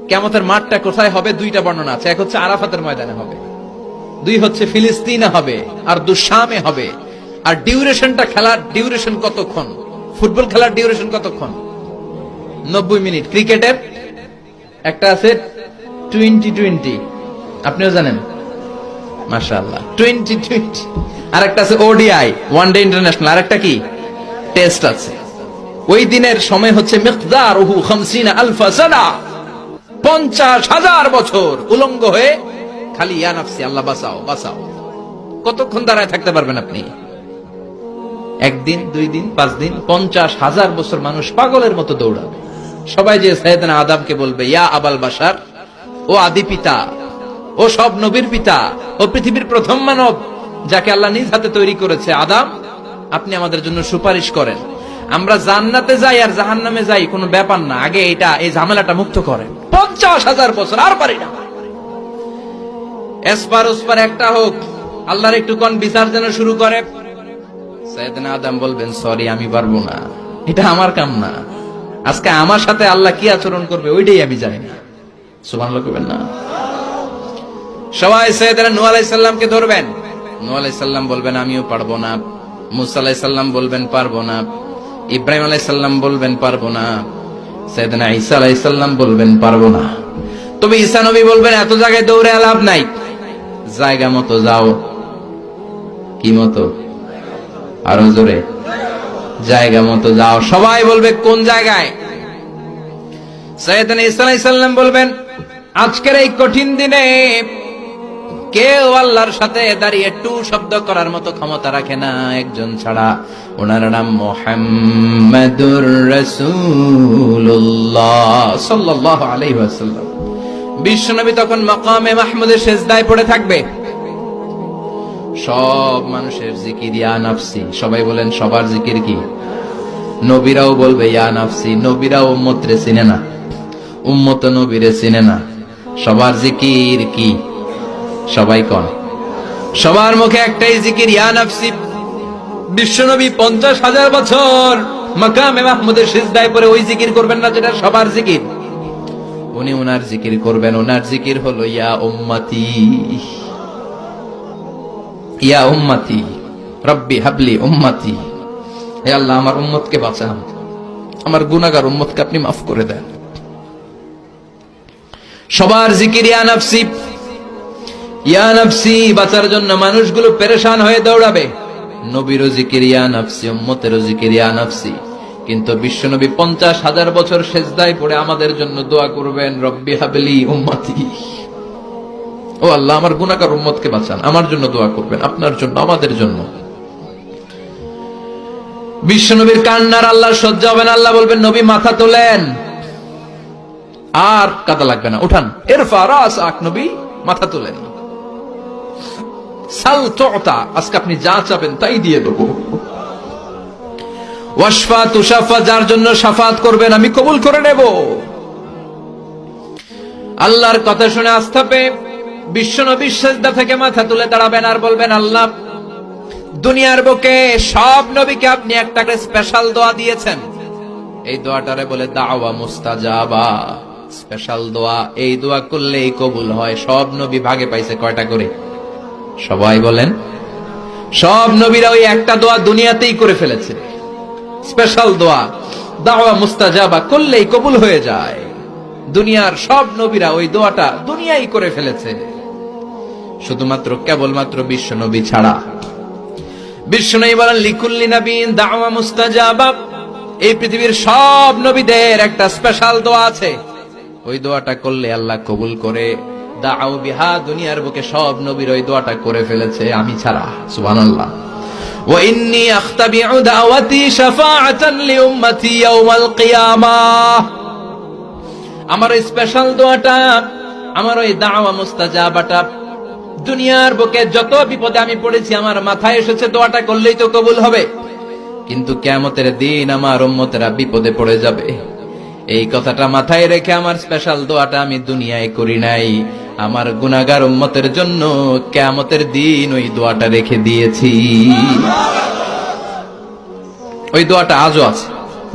কিয়ামতের মাঠটা কোথায় হবে দুইটা বর্ণনা আছে। এক হচ্ছে আরাফাতের ময়দানে হবে, দুই হচ্ছে ফিলিস্তিনে হবে, আর শামে হবে। আর ডিউরেশনটা, খেলার ডিউরেশন কতক্ষণ? ফুটবল খেলার ডিউরেশন কতক্ষণ? 90 মিনিট। ক্রিকেটের একটা আছে 20-20, আপনিও জানেন, মাশাআল্লাহ, 20-20। আর একটা আছে ওডিআই, ওয়ান ডে ইন্টারন্যাশনাল। আর একটা কি, টেস্ট আছে। ওই দিনের সময় হচ্ছে মিকদারুহু 50 আলফা সানা, 50,000 বছর উলঙ্গ হয়ে খালি ইয়া নাফসি, আল্লাহ বাঁচাও বাঁচাও। কতক্ষণ দাঁড়ায় থাকতে পারবেন আপনি? একদিন, 2 দিন, 5 দিন, 50,000 বছর মানুষ পাগলের মতো দৌড়াবে। সবাই যে সাইয়েদনা আদমকে বলবে, ইয়া আবাল বাশার, ও আদি পিতা, ও সব নবীর পিতা, ও পৃথিবীর প্রথম মানব যাকে আল্লাহ নিজ হাতে তৈরি করেছে, আদম, আপনি আমাদের জন্য সুপারিশ করেন। আমরা জান্নাতে যাই আর জাহান্নামে যাই কোনো ব্যাপার না, আগে এই ঝামেলাটা মুক্ত করেন। 50,000 বছর আর পারি না। এসপার ওসপার একটা হোক, আল্লাহর একটু কোন বিচার যেন শুরু করে। সাইয়েদনা আদম বলবেন, সরি, আমি পারবো না, এটা আমার কাম না। আজকে আমার সাথে আল্লাহ কি আচরণ করবে ওইটাই আমি জানি না। সুবহানাল্লাহ কইবেন না? সবাই সাইয়েদনা নূহ আলাইহিস সালামকে ধরবেন। নূহ আলাইহিস সালাম বলবেন, আমিও পারবো না। মুসা আলাইহিস সালাম বলবেন, পারবো না। ইব্রাহিম আলাইহিস সালাম বলবেন, পারবো না। সাইয়েদনা ঈসা আলাইহিস সালাম বলবেন, পারবো না। তবে ঈসা নবী বলবেন, এত জায়গায় দৌড়ে লাভ নাই, জায়গা মতো যাও। কি মতো? আরো জোরে, জায়গা মতো যাও। সবাই বলবে, কোন জায়গায়? সাইয়েদনা ঈসা আলাইহিস সালাম বলবেন, আজকের এই কঠিন দিনে কেউ আল্লাহর সাথে দাঁড়িয়ে টু শব্দ করার মতো ক্ষমতা রাখে না, একজন ছাড়া। ওনার নাম মুহাম্মাদুর রাসূলুল্লাহ সাল্লাল্লাহু আলাইহি ওয়াসাল্লাম। বিশ্বনবী তখন মাকামে মাহমুদের সিজদায় পড়ে থাকবে। সব মানুষের জিকির ইয়া নাফসি। সবাই বলেন, সবার জিকির কি? নবীরাও বলবে ইয়া নাফসি। নবীরাও উম্মতরে চিনে না, উম্মত নবীরে চিনে না। সবার জিকির কি? সবাই কোন? সবার মুখে একটাই জিকির, ইয়া নাফসি। বিশ্বনবী 50,000 বছর মাকামে মাহমুদের সিজদায় পড়ে ওই জিকির করবেন না যেটা সবার জিকির। উনি ওনার জিকির করবেন। ওনার জিকির হলো ইয়া উম্মতি, ইয়া উম্মতি রব্বি হাবলি উম্মতি। হে আল্লাহ, আমার উম্মতকে বাঁচান, আমার গুনাহগার উম্মতকে আপনি মাফ করে দেন। সবার জিকির ইয়া নাফসি, ইয়া নাফসি। বাঁচার জন্য মানুষগুলো পেরেশান হয়ে দৌড়াবে। নবীরও জিকির ইয়া নাফসি, উম্মতেরও জিকির ইয়া নাফসি। কিন্তু বিশ্বনবী 50,000 বছর সিজদায় পড়ে আমাদের জন্য দোয়া করবেন, রব্বি হাবলি উম্মতি। ও আল্লাহ, আমার গুনাহগার উম্মতকে বাঁচান, আমার জন্য দোয়া করবেন, আপনার জন্য, আমাদের জন্য। বিশ্বনবীর কান্নার আল্লাহ সহ্য হবে না। আল্লাহ বলবেন, নবী মাথা তোলেন, আর কাদা লাগবে না, উঠান। ইরফা রাসাক, নবী মাথা তোলেন। সাল তুতা, আজকে আপনি যা চাবেন তাই দিয়ে দেব। ওয়াশফা তুশাফা, যার জন্য শাফাত করবেন আমি কবুল করে নেব। আল্লাহর কথা শুনে আস্থা পেয়ে বিশ্বনবী সিজদা থেকে মাথা তুলে দাঁড়াবেন আর বলবেন, আল্লাহ, দুনিয়ার বুকে সব নবীকে আপনি একটা করে স্পেশাল দোয়া দিয়েছেন। এই দোয়াটারে বলে দাওয়া মুস্তাজাবা, স্পেশাল দোয়া। এই দোয়া করলেই কবুল হয়। সব নবী ভাগে পাইছে কয়টা করে? সবাই বলেন, সব নবীরা ওই একটা দোয়া দুনিয়াতেই করে ফেলেছে, স্পেশাল দোয়া। দাওয়া মুস্তাজাবা করলেই কবুল হয়ে যায়। দুনিয়ার সব নবীরা ওই দোয়াটা দুনিয়ায় করে ফেলেছে, শুধুমাত্র কেবলমাত্র বিশ্ব নবী ছাড়া। বিশ্ব নবী বলেন, লিকুল্লি নবীন দাওয়া মুস্তাজাবা। এই পৃথিবীর সব নবীদের একটা স্পেশাল দোয়া আছে, ওই দোয়াটা করলে আল্লাহ কবুল করে। দাও বিহা, দুনিয়ার বুকে সব নবীর ওই দোয়াটা করে ফেলেছে, আমি ছাড়া। সুবহানাল্লাহ। ওয়া ইন্নী আখতাবিউ দাওয়াতি শাফাআতান লিউম্মতি ইয়াউমাল কিয়ামাহ। আমার ওই স্পেশাল দোয়াটা, আমার ওই দাওয়া মুস্তাজাবাটা দুনিয়ার বুকে যত বিপদে আমি পড়েছি, আমার মাথায় এসেছে দোয়াটা করলেই তো কবুল হবে। কিন্তু কিয়ামতের দিন আমার উম্মতেরা বিপদে পড়ে যাবে, এই কথাটা মাথায় রেখে আমার স্পেশাল দোয়াটা আমি দুনিয়ায় করি নাই। আমার গুনাহগার উম্মতের জন্য কিয়ামতের দিন ওই দোয়াটা রেখে দিয়েছি। ওই দোয়াটা আজও আছে,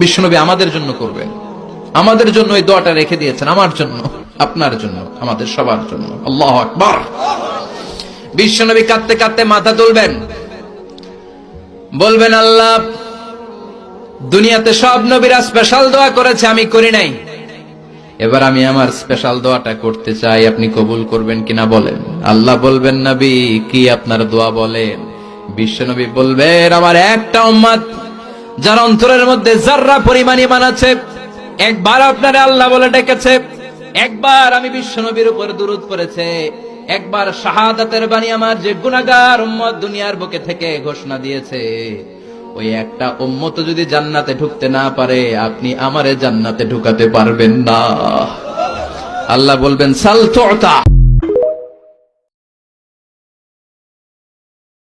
বিশ্বনবী আমাদের জন্য করবেন, আমাদের জন্য ওই দোয়াটা রেখে দিয়েছেন, আমার জন্য। আপনার জন্য, আমাদের সবার জন্য। আল্লাহু আকবার। বিশ্বনবী কাঁদতে কাঁদতে মাথা তুলবেন, বলবেন আল্লাহ, দুনিয়াতে সব নবীরা স্পেশাল দোয়া করেছে, আমি করি নাই, এবার আমি আমার স্পেশাল দোয়াটা করতে চাই, আপনি কবুল করবেন কিনা বলেন। আল্লাহ বলবেন, নবী কি আপনার দোয়া বলেন? বিশ্বনবী বলবেন, আমার একটা উম্মত যার অন্তরের মধ্যে যাররা পরিমাণ ঈমান আছে, একবার আপনারে আল্লাহ বলে ডেকেছে, একবার আমি বিশ্বনবীর উপর দুরূদ পড়েছে, একবার শাহাদাতের বাণী আমার যে গুনাহগার উম্মত দুনিয়ার বুকে থেকে ঘোষণা দিয়েছে, ওই একটা উম্মত যদি জান্নাতে ঢুকতে না পারে, আপনি আমারে জান্নাতে ঢুকাতে পারবেন না। আল্লাহ বলবেন, সাল তুতা।